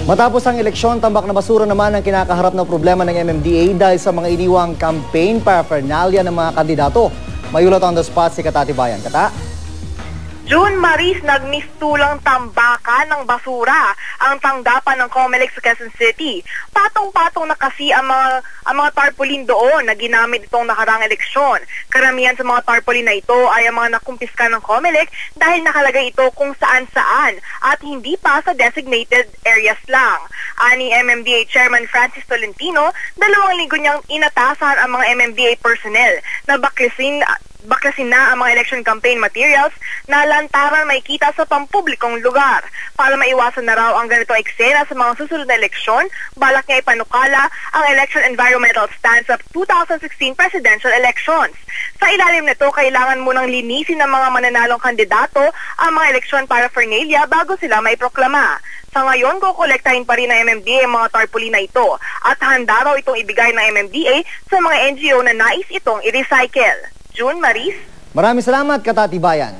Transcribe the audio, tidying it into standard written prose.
Matapos ang eleksyon, tambak na basura naman ang kinakaharap na problema ng MMDA dahil sa mga iniwang campaign paraphernalia ng mga kandidato. Mayulat on the spot si Kata Tibayan. Kata? June Maris, nagmistulang tambakan ng basura ang tanggapan ng COMELEC sa Quezon City. Patong-patong na kasi ang mga tarpaulin doon na ginamit itong nakarang eleksyon. Karamihan sa mga tarpaulin na ito ay ang mga nakumpiska ng COMELEC dahil nakalagay ito kung saan-saan at hindi pa sa designated areas lang. Ani MMDA Chairman Francis Tolentino, 2 linggo niyang inatasan ang mga MMDA personnel na baklasin na ang mga election campaign materials na lantaran may kita sa pampublikong lugar. Para maiwasan na raw ang ganito eksena sa mga susunod na eleksyon, balak niya ipanukala ang election environmental stance sa 2016 presidential elections. Sa ilalim nito, kailangan munang linisin ng mga mananalong kandidato ang mga eleksyon paraphernalia bago sila maiproklama. Sa ngayon, kukolektahin pa rin ng MMDA ang mga tarpaulin na ito at handa raw itong ibigay ng MMDA sa mga NGO na nais itong i-recycle. June Maris. Maraming salamat, Kata Tibayan.